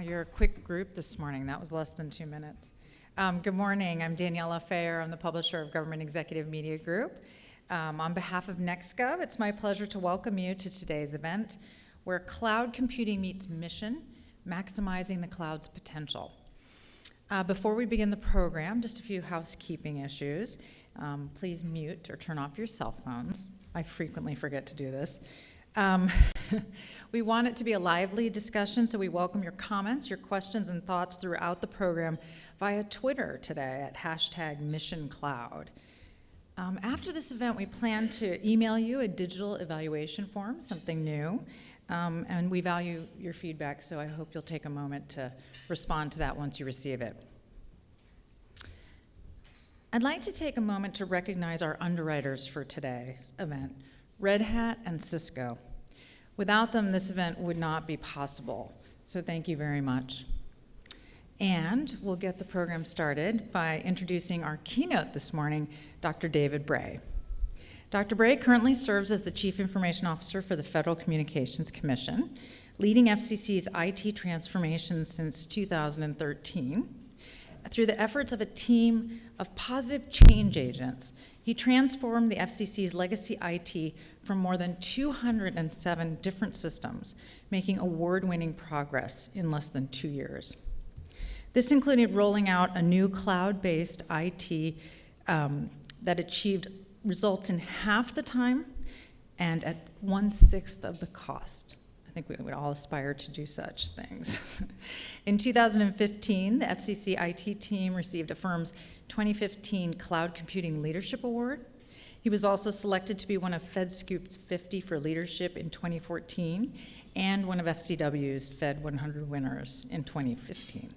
You're a quick group this morning. That was less than 2 minutes. Good morning. I'm Daniela Fayer. I'm the publisher of Government Executive Media Group. On behalf of NextGov, it's my pleasure to welcome you to today's event, where cloud computing meets mission, maximizing the cloud's potential. Before we begin the program, just a few housekeeping issues. Please mute or turn off your cell phones. I frequently forget to do this. We want it to be a lively discussion, so we welcome your comments, your questions, and thoughts throughout the program via Twitter today at #MissionCloud. After this event, we plan to email you a digital evaluation form, something new, and we value your feedback, so I hope you'll take a moment to respond to that once you receive it. I'd like to take a moment to recognize our underwriters for today's event, Red Hat and Cisco. Without them, this event would not be possible, so thank you very much. And we'll get the program started by introducing our keynote this morning, Dr. David Bray. Dr. Bray currently serves as the Chief Information Officer for the Federal Communications Commission, leading FCC's IT transformation since 2013. Through the efforts of a team of positive change agents, he transformed the FCC's legacy IT from more than 207 different systems, making award-winning progress in less than 2 years. This included rolling out a new cloud-based IT that achieved results in half the time and at 1/6 of the cost. I think we would all aspire to do such things. In 2015, the FCC IT team received a firm's 2015 Cloud Computing Leadership Award. He was also selected to be one of FedScoop's 50 for leadership in 2014 and one of FCW's Fed 100 winners in 2015,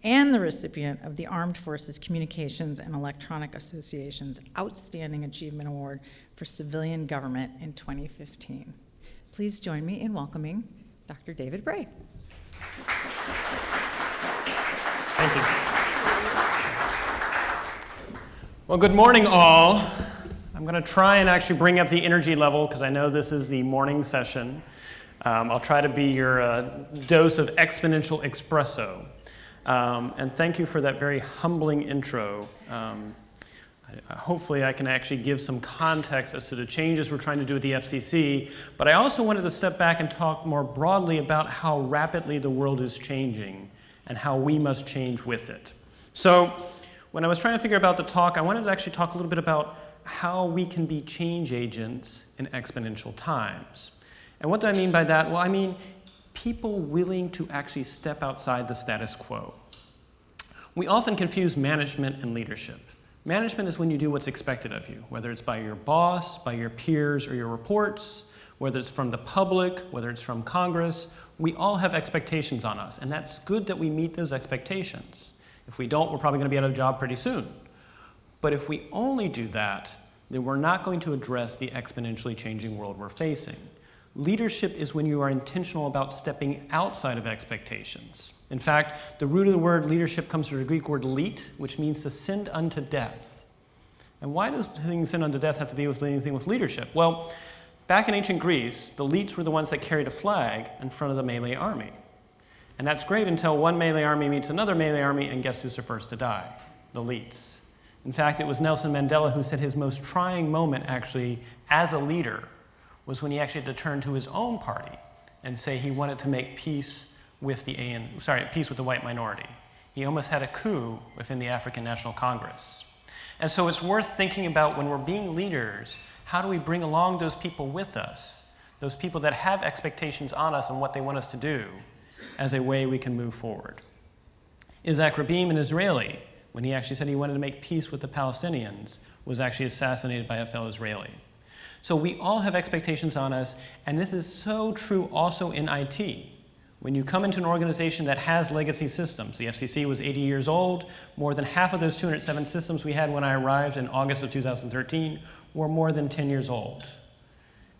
and the recipient of the Armed Forces Communications and Electronic Association's Outstanding Achievement Award for Civilian Government in 2015. Please join me in welcoming Dr. David Bray. Thank you. Well, good morning, all. I'm going to try and actually bring up the energy level because I know this is the morning session. I'll try to be your dose of exponential espresso. And thank you for that very humbling intro. Hopefully I can actually give some context as to the changes we're trying to do at the FCC, but I also wanted to step back and talk more broadly about how rapidly the world is changing and how we must change with it. So when I was trying to figure out the talk, I wanted to actually talk a little bit about how we can be change agents in exponential times. And what do I mean by that? Well, I mean people willing to actually step outside the status quo. We often confuse management and leadership. Management is when you do what's expected of you, whether it's by your boss, by your peers, or your reports, whether it's from the public, whether it's from Congress. We all have expectations on us, and that's good that we meet those expectations. If we don't, we're probably going to be out of a job pretty soon. But if we only do that, then we're not going to address the exponentially changing world we're facing. Leadership is when you are intentional about stepping outside of expectations. In fact, the root of the word leadership comes from the Greek word leet, which means to send unto death. And why does things send unto death have to be with anything with leadership? Well, back in ancient Greece, the leets were the ones that carried a flag in front of the melee army. And that's great until one melee army meets another melee army, and guess who's the first to die? The leets. In fact, it was Nelson Mandela who said his most trying moment, actually, as a leader, was when he actually had to turn to his own party and say he wanted to make peace with peace with the white minority. He almost had a coup within the African National Congress. And so it's worth thinking about when we're being leaders, how do we bring along those people with us, those people that have expectations on us and what they want us to do, as a way we can move forward. Isaac Rabin, an Israeli, when he actually said he wanted to make peace with the Palestinians, was actually assassinated by a fellow Israeli. So we all have expectations on us, and this is so true also in IT. When you come into an organization that has legacy systems, the FCC was 80 years old, more than half of those 207 systems we had when I arrived in August of 2013 were more than 10 years old.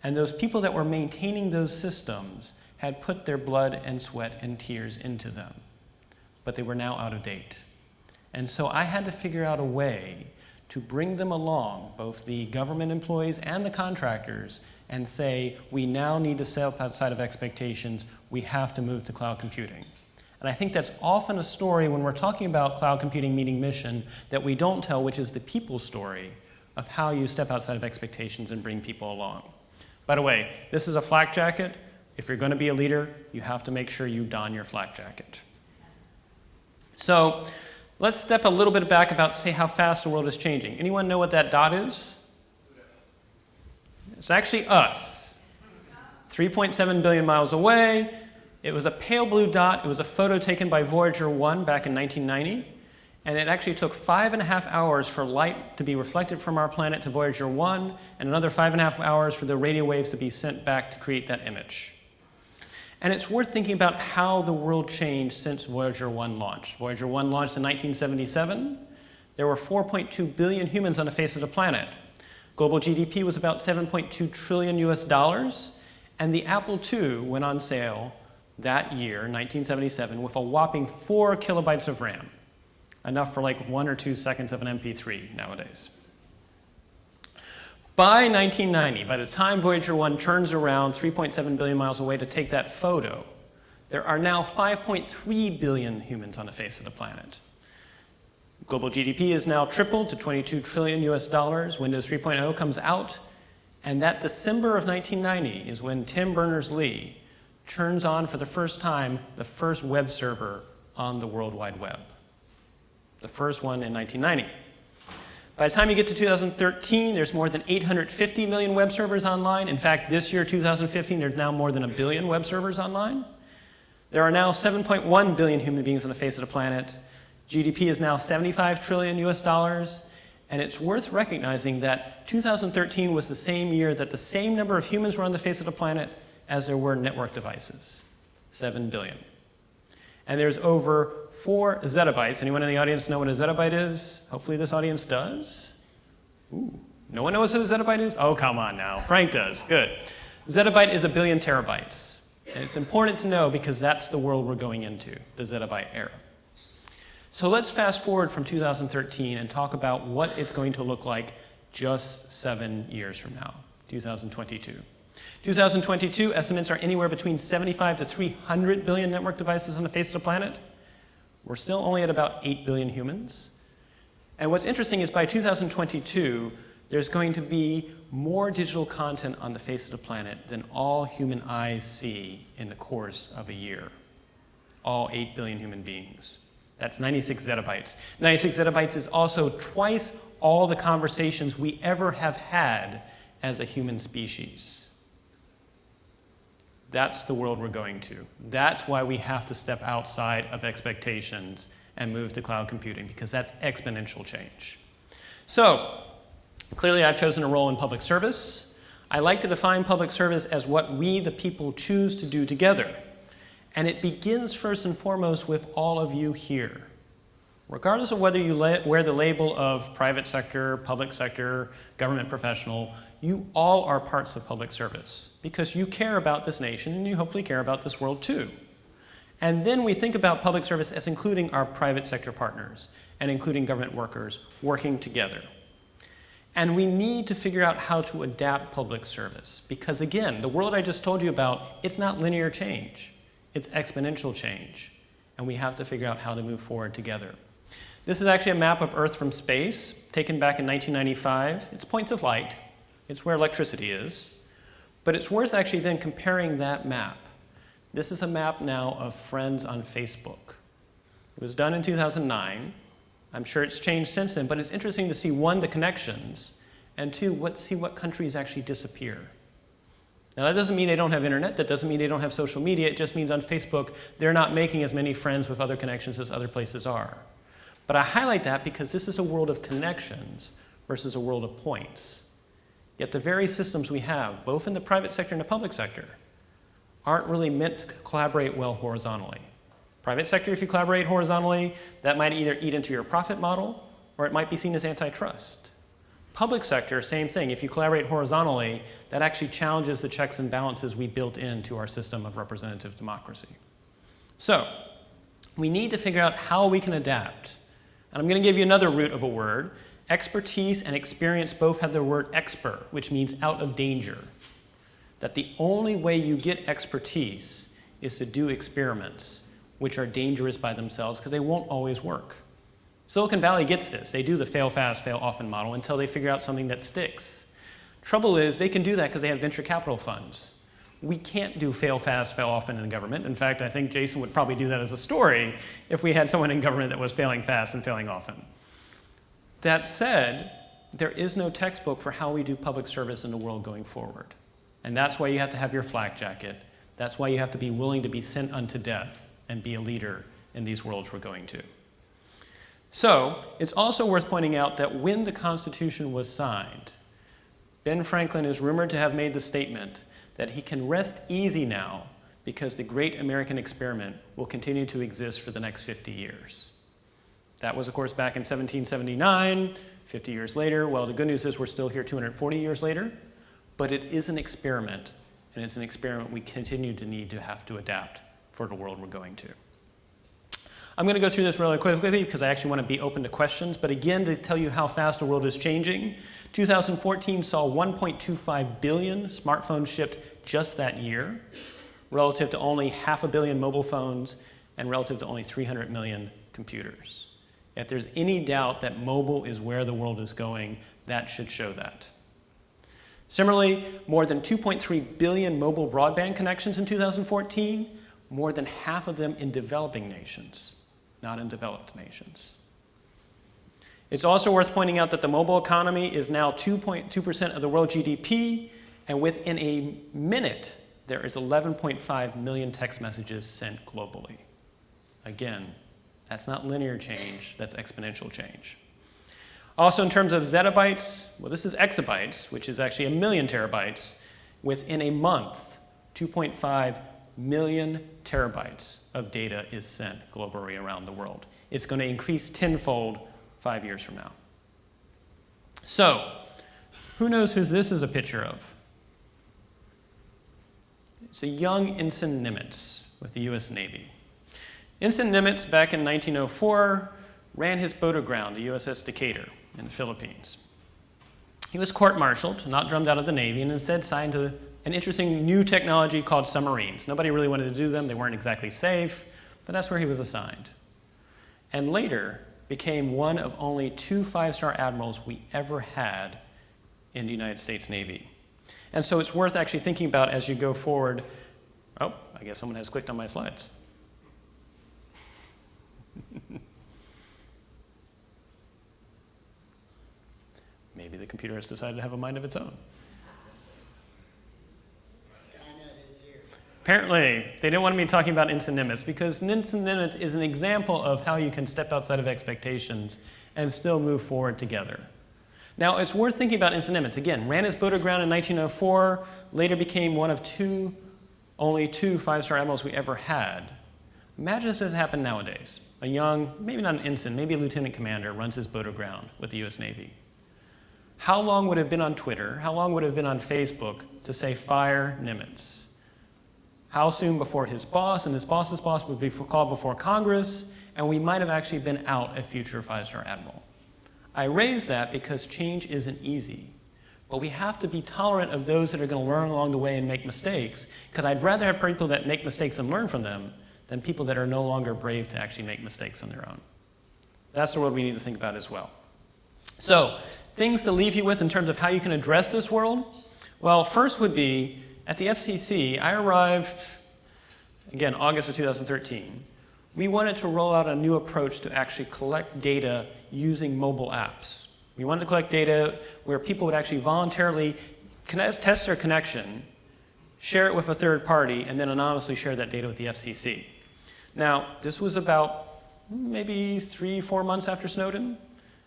And those people that were maintaining those systems had put their blood and sweat and tears into them, but they were now out of date. And so I had to figure out a way to bring them along, both the government employees and the contractors, and say, we now need to step outside of expectations. We have to move to cloud computing. And I think that's often a story when we're talking about cloud computing meeting mission that we don't tell, which is the people story of how you step outside of expectations and bring people along. By the way, this is a flak jacket. If you're going to be a leader, you have to make sure you don your flak jacket. So let's step a little bit back about, say, how fast the world is changing. Anyone know what that dot is? It's actually us. 3.7 billion miles away. It was a pale blue dot. It was a photo taken by Voyager 1 back in 1990. And it actually took 5.5 hours for light to be reflected from our planet to Voyager 1, and another 5.5 hours for the radio waves to be sent back to create that image. And it's worth thinking about how the world changed since Voyager 1 launched. Voyager 1 launched in 1977. There were 4.2 billion humans on the face of the planet. Global GDP was about $7.2 trillion US, and the Apple II went on sale that year, 1977, with a whopping 4 kilobytes of RAM. Enough for like 1 or 2 seconds of an MP3 nowadays. By 1990, by the time Voyager 1 turns around 3.7 billion miles away to take that photo, there are now 5.3 billion humans on the face of the planet. Global GDP is now tripled to $22 trillion US. Windows 3.0 comes out, and that December of 1990 is when Tim Berners-Lee turns on for the first time the first web server on the World Wide Web. The first one in 1990. By the time you get to 2013, there's more than 850 million web servers online. In fact, this year, 2015, there's now more than 1 billion web servers online. There are now 7.1 billion human beings on the face of the planet. GDP is now $75 trillion US, and it's worth recognizing that 2013 was the same year that the same number of humans were on the face of the planet as there were network devices, 7 billion. And there's over 4 zettabytes. Anyone in the audience know what a zettabyte is? Hopefully this audience does. Ooh, no one knows what a zettabyte is? Oh, come on now. Frank does. Good. Zettabyte is 1 billion terabytes. And it's important to know because that's the world we're going into, the zettabyte era. So let's fast forward from 2013 and talk about what it's going to look like just 7 years from now, 2022. 2022 estimates are anywhere between 75 to 300 billion network devices on the face of the planet. We're still only at about 8 billion humans. And what's interesting is by 2022, there's going to be more digital content on the face of the planet than all human eyes see in the course of a year. All 8 billion human beings. That's 96 zettabytes. 96 zettabytes is also twice all the conversations we ever have had as a human species. That's the world we're going to. That's why we have to step outside of expectations and move to cloud computing, because that's exponential change. So, clearly I've chosen a role in public service. I like to define public service as what we, the people, choose to do together. And it begins first and foremost with all of you here. Regardless of whether you wear the label of private sector, public sector, government professional, you all are parts of public service because you care about this nation and you hopefully care about this world too. And then we think about public service as including our private sector partners and including government workers working together. And we need to figure out how to adapt public service because, again, the world I just told you about, it's not linear change. It's exponential change. And we have to figure out how to move forward together. This is actually a map of Earth from space, taken back in 1995. It's points of light. It's where electricity is. But it's worth actually then comparing that map. This is a map now of friends on Facebook. It was done in 2009. I'm sure it's changed since then, but it's interesting to see, one, the connections, and two, see what countries actually disappear. Now, that doesn't mean they don't have internet. That doesn't mean they don't have social media. It just means on Facebook, they're not making as many friends with other connections as other places are. But I highlight that because this is a world of connections versus a world of points. Yet the very systems we have, both in the private sector and the public sector, aren't really meant to collaborate well horizontally. Private sector, if you collaborate horizontally, that might either eat into your profit model, or it might be seen as antitrust. Public sector, same thing. If you collaborate horizontally, that actually challenges the checks and balances we built into our system of representative democracy. So, we need to figure out how we can adapt. And I'm going to give you another root of a word. Expertise and experience both have the word expert, which means out of danger. That the only way you get expertise is to do experiments which are dangerous by themselves because they won't always work. Silicon Valley gets this. They do the fail fast, fail often model until they figure out something that sticks. Trouble is, they can do that because they have venture capital funds. We can't do fail fast, fail often in government. In fact, I think Jason would probably do that as a story if we had someone in government that was failing fast and failing often. That said, there is no textbook for how we do public service in the world going forward. And that's why you have to have your flak jacket. That's why you have to be willing to be sent unto death and be a leader in these worlds we're going to. So, it's also worth pointing out that when the Constitution was signed, Ben Franklin is rumored to have made the statement that he can rest easy now because the great American experiment will continue to exist for the next 50 years. That was, of course, back in 1779, 50 years later. Well, the good news is we're still here 240 years later, but it is an experiment, and it's an experiment we continue to need to have to adapt for the world we're going to. I'm going to go through this really quickly because I actually want to be open to questions, but again, to tell you how fast the world is changing, 2014 saw 1.25 billion smartphones shipped just that year, relative to only 500 million mobile phones and relative to only 300 million computers. If there's any doubt that mobile is where the world is going, that should show that. Similarly, more than 2.3 billion mobile broadband connections in 2014, more than half of them in developing nations, not in developed nations. It's also worth pointing out that the mobile economy is now 2.2% of the world GDP, and within a minute, there is 11.5 million text messages sent globally. Again, that's not linear change, that's exponential change. Also, in terms of zettabytes, well, this is exabytes, which is actually 1 million terabytes. Within a month, 2.5 million terabytes of data is sent globally around the world. It's going to increase tenfold 5 years from now. So, who knows who this is a picture of? It's a young Ensign Nimitz with the US Navy. Ensign Nimitz, back in 1904, ran his boat aground, the USS Decatur, in the Philippines. He was court-martialed, not drummed out of the Navy, and instead signed to an interesting new technology called submarines. Nobody really wanted to do them. They weren't exactly safe, but that's where he was assigned. And later became one of only 2 5-star admirals we ever had in the United States Navy. And so it's worth actually thinking about as you go forward. Oh, I guess someone has clicked on my slides. Maybe the computer has decided to have a mind of its own. Apparently, they didn't want me talking about Ensign Nimitz because Ensign Nimitz is an example of how you can step outside of expectations and still move forward together. Now, it's worth thinking about Ensign Nimitz. Again, ran his boat aground in 1904, later became one of only 2 5-star admirals we ever had. Imagine if this happened nowadays. A young, maybe not an ensign, maybe a lieutenant commander runs his boat aground with the US Navy. How long would it have been on Twitter? How long would it have been on Facebook to say, fire Nimitz? How soon before his boss and his boss's boss would be called before Congress, and we might have actually been out a future 5-star admiral. I raise that because change isn't easy, but we have to be tolerant of those that are going to learn along the way and make mistakes, because I'd rather have people that make mistakes and learn from them than people that are no longer brave to actually make mistakes on their own. That's the world we need to think about as well. So, things to leave you with in terms of how you can address this world. Well, first would be, at the FCC, I arrived, again, August of 2013. We wanted to roll out a new approach to actually collect data using mobile apps. We wanted to collect data where people would actually voluntarily test their connection, share it with a third party, and then anonymously share that data with the FCC. Now, this was about maybe 3-4 months after Snowden.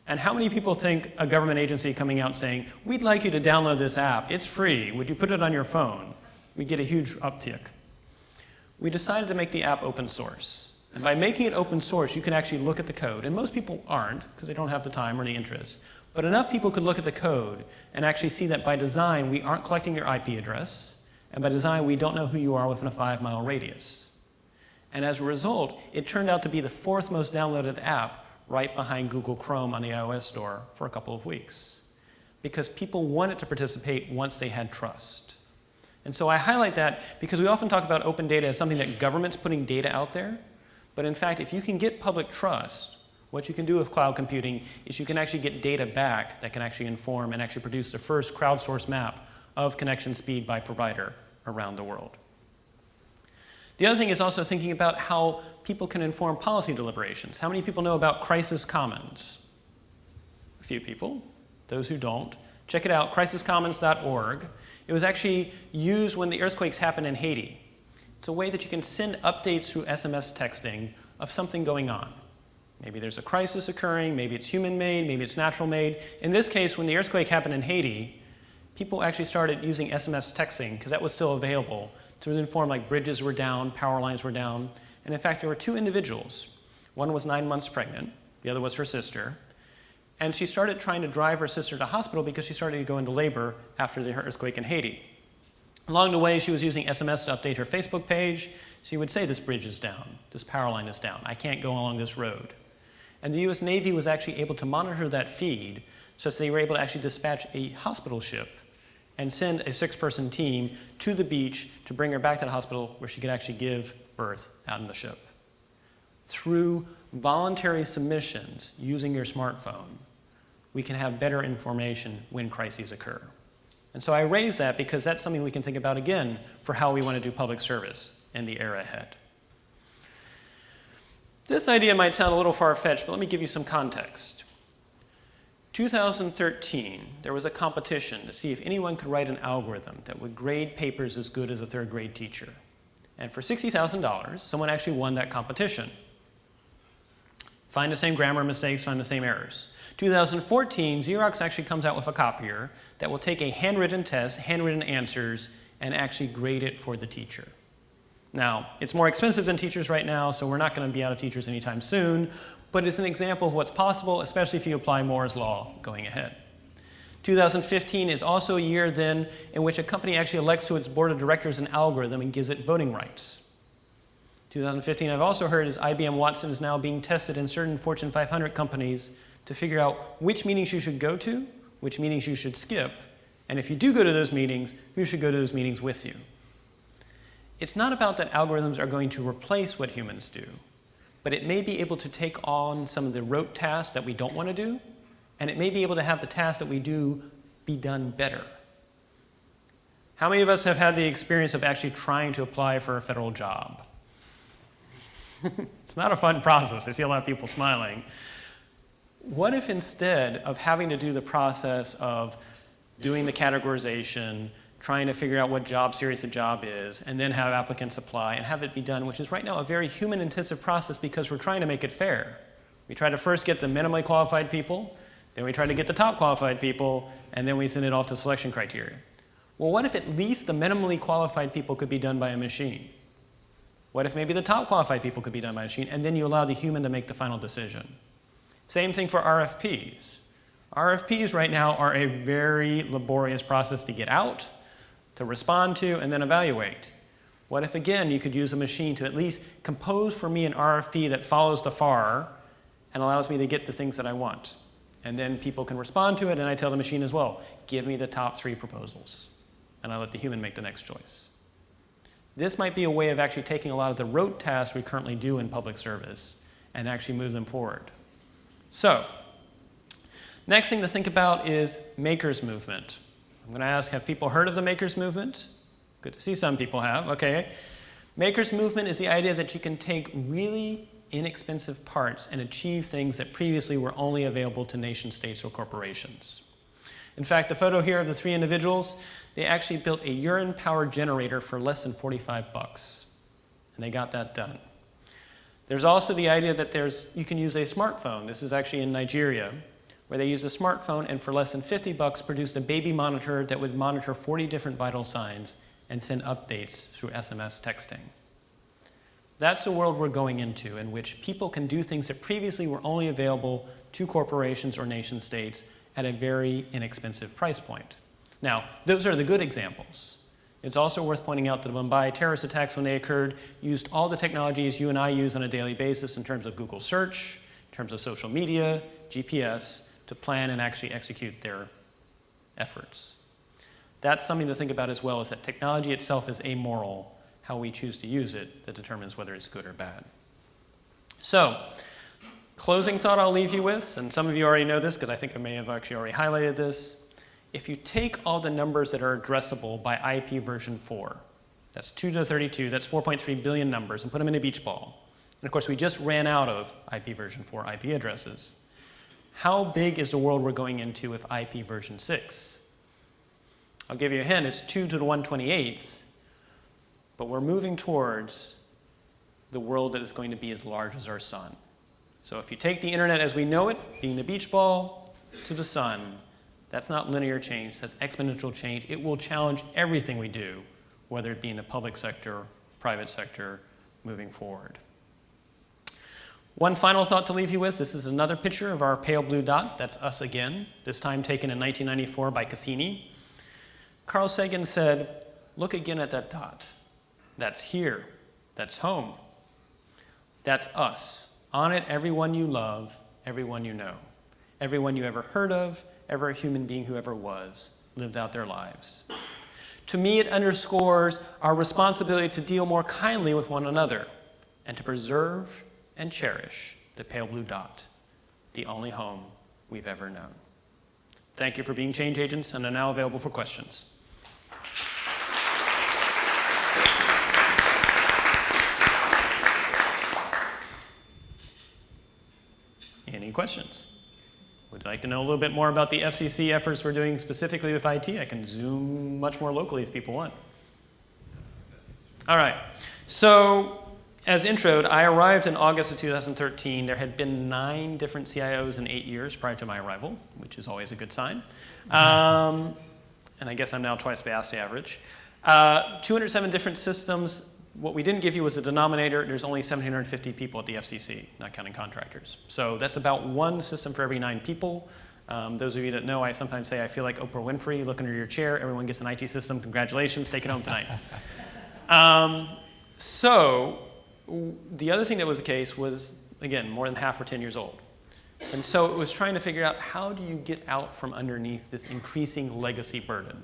And how many people think a government agency coming out saying, we'd like you to download this app, it's free, would you put it on your phone? We get a huge uptick. We decided to make the app open source. And by making it open source, you can actually look at the code. And most people aren't, because they don't have the time or the interest. But enough people could look at the code and actually see that by design, we aren't collecting your IP address. And by design, we don't know who you are within a 5-mile radius. And as a result, it turned out to be the 4th most downloaded app right behind Google Chrome on the iOS store for a couple of weeks. Because people wanted to participate once they had trust. And so I highlight that because we often talk about open data as something that government's putting data out there. But in fact, if you can get public trust, what you can do with cloud computing is you can actually get data back that can actually inform and actually produce the first crowdsourced map of connection speed by provider around the world. The other thing is also thinking about how people can inform policy deliberations. How many people know about crisis commons? A few people. Those who don't, check it out, crisiscommons.org. It was actually used when the earthquakes happened in Haiti. It's a way that you can send updates through SMS texting of something going on. Maybe there's a crisis occurring, maybe it's human-made, maybe it's natural-made. In this case, when the earthquake happened in Haiti, people actually started using SMS texting, because that was still available, to inform like bridges were down, power lines were down. And in fact, there were two individuals. One was 9 months pregnant, the other was her sister. And she started trying to drive her sister to hospital because she started to go into labor after the earthquake in Haiti. Along the way, she was using SMS to update her Facebook page. She would say, this bridge is down, this power line is down, I can't go along this road. And the US Navy was actually able to monitor that feed so that they were able to actually dispatch a hospital ship and send a 6-person team to the beach to bring her back to the hospital where she could actually give birth out in the ship. Through voluntary submissions using your smartphone, we can have better information when crises occur. And so I raise that because that's something we can think about again for how we want to do public service in the era ahead. This idea might sound a little far-fetched, but let me give you some context. 2013, there was a competition to see if anyone could write an algorithm that would grade papers as good as a third-grade teacher. And for $60,000, someone actually won that competition. Find the same grammar mistakes, find the same errors. 2014, Xerox actually comes out with a copier that will take a handwritten test, handwritten answers, and actually grade it for the teacher. Now, it's more expensive than teachers right now, so we're not going to be out of teachers anytime soon, but it's an example of what's possible, especially if you apply Moore's Law going ahead. 2015 is also a year then in which a company actually elects to its board of directors an algorithm and gives it voting rights. 2015, I've also heard, is IBM Watson is now being tested in certain Fortune 500 companies to figure out which meetings you should go to, which meetings you should skip, and if you do go to those meetings, who should go to those meetings with you. It's not about that algorithms are going to replace what humans do, but it may be able to take on some of the rote tasks that we don't want to do, and it may be able to have the tasks that we do be done better. How many of us have had the experience of actually trying to apply for a federal job? It's not a fun process. I see a lot of people smiling. What if instead of having to do the process of doing the categorization, trying to figure out what job series the job is, and then have applicants apply and have it be done, which is right now a very human-intensive process because we're trying to make it fair. We try to first get the minimally qualified people, then we try to get the top qualified people, and then we send it off to selection criteria. Well, what if at least the minimally qualified people could be done by a machine? What if maybe the top qualified people could be done by a machine, and then you allow the human to make the final decision? Same thing for RFPs. RFPs right now are a very laborious process to get out, to respond to, and then evaluate. What if, again, you could use a machine to at least compose for me an RFP that follows the FAR and allows me to get the things that I want? And then people can respond to it, and I tell the machine as well, give me the top 3 proposals. And I let the human make the next choice. This might be a way of actually taking a lot of the rote tasks we currently do in public service and actually move them forward. So, next thing to think about is makers movement. I'm going to ask, have people heard of the makers movement? Good to see some people have, okay. Makers movement is the idea that you can take really inexpensive parts and achieve things that previously were only available to nation states or corporations. In fact, the photo here of the 3 individuals, they actually built a urine power generator for less than $45, and they got that done. There's also the idea that you can use a smartphone. This is actually in Nigeria, where they used a smartphone and for less than $50 produced a baby monitor that would monitor 40 different vital signs and send updates through SMS texting. That's the world we're going into, in which people can do things that previously were only available to corporations or nation states at a very inexpensive price point. Now, those are the good examples. It's also worth pointing out that the Mumbai terrorist attacks, when they occurred, used all the technologies you and I use on a daily basis in terms of Google search, in terms of social media, GPS, to plan and actually execute their efforts. That's something to think about as well, is that technology itself is amoral. How we choose to use it that determines whether it's good or bad. So, closing thought I'll leave you with, and some of you already know this because I think I may have actually already highlighted this. If you take all the numbers that are addressable by IP version 4, that's 2 to the 32, that's 4.3 billion numbers, and put them in a beach ball. And of course, we just ran out of IP version 4 IP addresses. How big is the world we're going into with IP version 6? I'll give you a hint, it's 2 to the 128th, but we're moving towards the world that is going to be as large as our sun. So if you take the internet as we know it, being the beach ball, to the sun, that's not linear change, that's exponential change. It will challenge everything we do, whether it be in the public sector, private sector, moving forward. One final thought to leave you with, this is another picture of our pale blue dot. That's us again, this time taken in 1994 by Cassini. Carl Sagan said, look again at that dot. That's here, that's home. That's us. On it, everyone you love, everyone you know. Everyone you ever heard of, every human being who ever was, lived out their lives. To me, it underscores our responsibility to deal more kindly with one another and to preserve and cherish the pale blue dot, the only home we've ever known. Thank you for being change agents, and are now available for questions. Any questions? Would you like to know a little bit more about the FCC efforts we're doing specifically with IT? I can zoom much more locally if people want. All right. So, as introed, I arrived in August of 2013. There had been 9 different CIOs in 8 years prior to my arrival, which is always a good sign. And I guess I'm now twice past the average. 207 different systems. What we didn't give you was a denominator. There's only 750 people at the FCC, not counting contractors. So that's about 1 system for every 9 people. Those of you that know, I sometimes say I feel like Oprah Winfrey. Look under your chair. Everyone gets an IT system. Congratulations. Take it home tonight. So the other thing that was the case was, again, more than half were 10 years old. And so it was trying to figure out how do you get out from underneath this increasing legacy burden.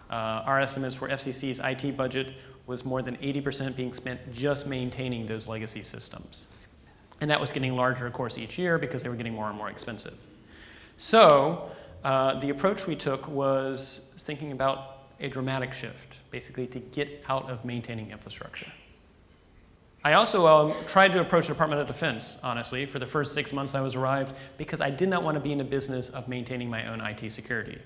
Our estimates for FCC's IT budget was more than 80% being spent just maintaining those legacy systems. And that was getting larger, of course, each year because they were getting more and more expensive. So the approach we took was thinking about a dramatic shift, basically to get out of maintaining infrastructure. I also tried to approach the Department of Defense, honestly, for the first 6 months I was arrived, because I did not want to be in the business of maintaining my own IT security.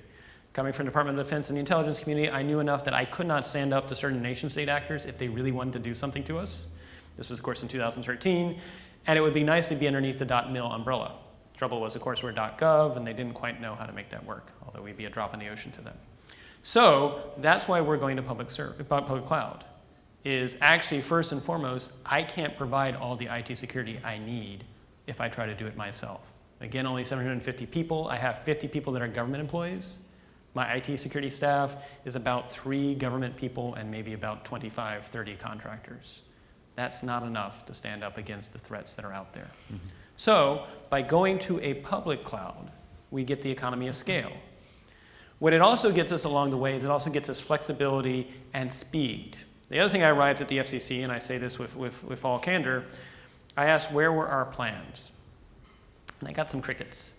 Coming from the Department of Defense and the intelligence community, I knew enough that I could not stand up to certain nation-state actors if they really wanted to do something to us. This was, of course, in 2013, and it would be nice to be underneath the .mil umbrella. The trouble was, of course, we're .gov, and they didn't quite know how to make that work, although we'd be a drop in the ocean to them. So that's why we're going to public cloud. Is actually, first and foremost, I can't provide all the IT security I need if I try to do it myself. Again, only 750 people. I have 50 people that are government employees. My IT security staff is about 3 government people and maybe about 25, 30 contractors. That's not enough to stand up against the threats that are out there. Mm-hmm. So by going to a public cloud, we get the economy of scale. What it also gets us along the way is it also gets us flexibility and speed. The other thing I arrived at the FCC, and I say this with all candor, I asked where were our plans? And I got some crickets.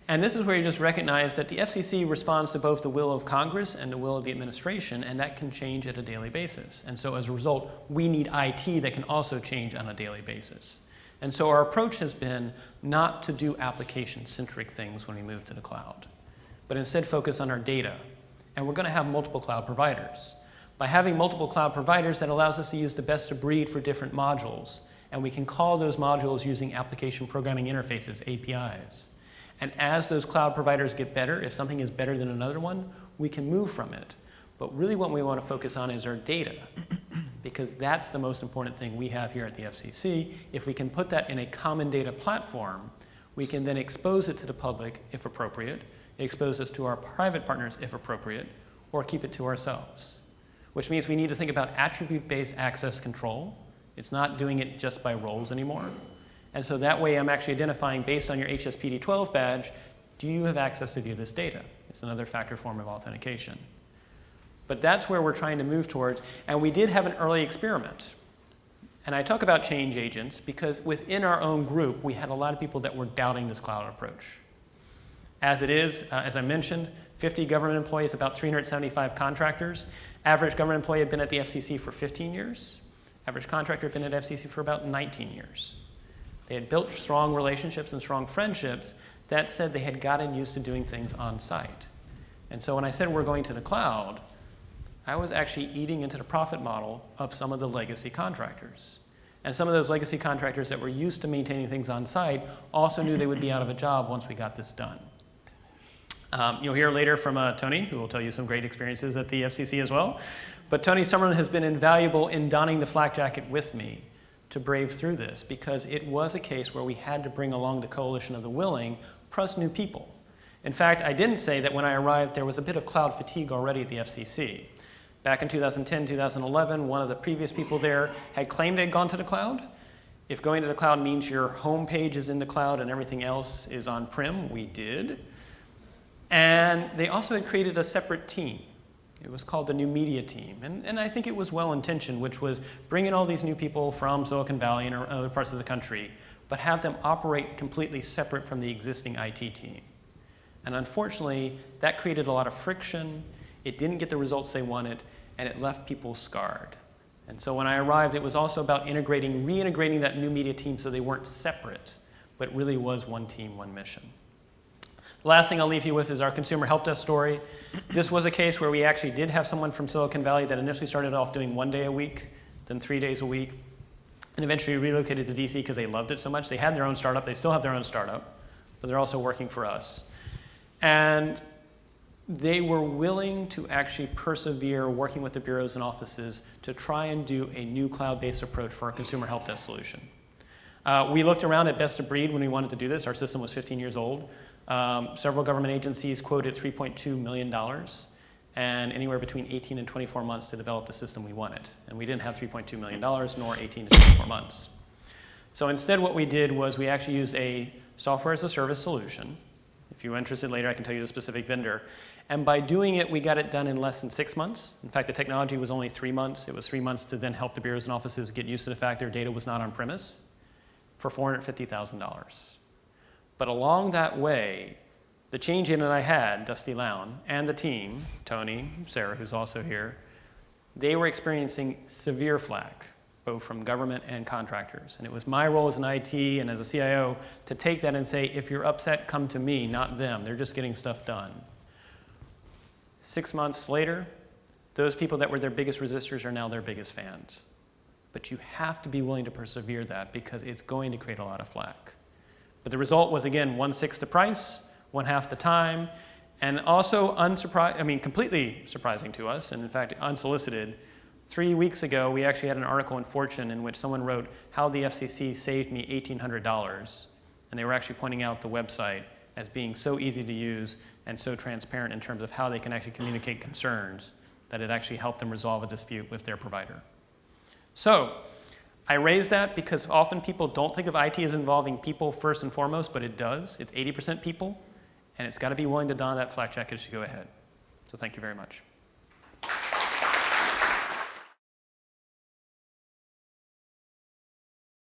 And this is where you just recognize that the FCC responds to both the will of Congress and the will of the administration, and that can change at a daily basis. And so as a result, we need IT that can also change on a daily basis. And so our approach has been not to do application-centric things when we move to the cloud, but instead focus on our data. And we're going to have multiple cloud providers. By having multiple cloud providers, that allows us to use the best of breed for different modules. And we can call those modules using application programming interfaces, APIs. And as those cloud providers get better, if something is better than another one, we can move from it. But really what we want to focus on is our data, because that's the most important thing we have here at the FCC. If we can put that in a common data platform, we can then expose it to the public if appropriate, expose it to our private partners if appropriate, or keep it to ourselves. Which means we need to think about attribute-based access control. It's not doing it just by roles anymore. And so that way I'm actually identifying, based on your HSPD 12 badge, do you have access to view this data? It's another factor form of authentication. But that's where we're trying to move towards. And we did have an early experiment. And I talk about change agents because within our own group, we had a lot of people that were doubting this cloud approach. As it is, as I mentioned, 50 government employees, about 375 contractors. Average government employee had been at the FCC for 15 years. Average contractor had been at FCC for about 19 years. They had built strong relationships and strong friendships. That said, they had gotten used to doing things on site. And so when I said we're going to the cloud, I was actually eating into the profit model of some of the legacy contractors. And some of those legacy contractors that were used to maintaining things on site also knew they would be out of a job once we got this done. You'll hear later from Tony, who will tell you some great experiences at the FCC as well. But Tony Summerlin has been invaluable in donning the flak jacket with me to brave through this, because it was a case where we had to bring along the coalition of the willing, plus new people. In fact, I didn't say that when I arrived there was a bit of cloud fatigue already at the FCC. Back in 2010, 2011, one of the previous people there had claimed they'd gone to the cloud. If going to the cloud means your home page is in the cloud and everything else is on-prem, we did. And they also had created a separate team. It was called the New Media Team. And I think it was well-intentioned, which was bring in all these new people from Silicon Valley and other parts of the country, but have them operate completely separate from the existing IT team. And unfortunately, that created a lot of friction. It didn't get the results they wanted, and it left people scarred. And so when I arrived, it was also about reintegrating that new media team so they weren't separate, but really was one team, one mission. The last thing I'll leave you with is our consumer help desk story. This was a case where we actually did have someone from Silicon Valley that initially started off doing 1 day a week, then 3 days a week, and eventually relocated to DC because they loved it so much. They had their own startup. They still have their own startup, but they're also working for us. And they were willing to actually persevere working with the bureaus and offices to try and do a new cloud-based approach for our consumer help desk solution. We looked around at best of breed when we wanted to do this. Our system was 15 years old. Several government agencies quoted $3.2 million and anywhere between 18 and 24 months to develop the system we wanted. And we didn't have $3.2 million, nor 18 to 24 months. So instead what we did was we actually used a software as a service solution. If you're interested later, I can tell you the specific vendor. And by doing it, we got it done in less than 6 months. In fact, the technology was only 3 months. It was 3 months to then help the bureaus and offices get used to the fact their data was not on premise for $450,000. But along that way, the change agent I had, Dusty Lown, and the team, Tony, Sarah, who's also here, they were experiencing severe flack, both from government and contractors. And it was my role as an IT and as a CIO to take that and say, if you're upset, come to me, not them. They're just getting stuff done. 6 months later, those people that were their biggest resistors are now their biggest fans. But you have to be willing to persevere that because it's going to create a lot of flack. But the result was, again, 1/6 the price, 1/2 the time, and also completely surprising to us, and in fact, unsolicited. 3 weeks ago, we actually had an article in Fortune in which someone wrote how the FCC saved me $1,800, and they were actually pointing out the website as being so easy to use and so transparent in terms of how they can actually communicate concerns that it actually helped them resolve a dispute with their provider. So, I raise that because often people don't think of IT as involving people first and foremost, but it does. It's 80% people, and it's got to be willing to don that flak jacket as you go ahead. So thank you very much.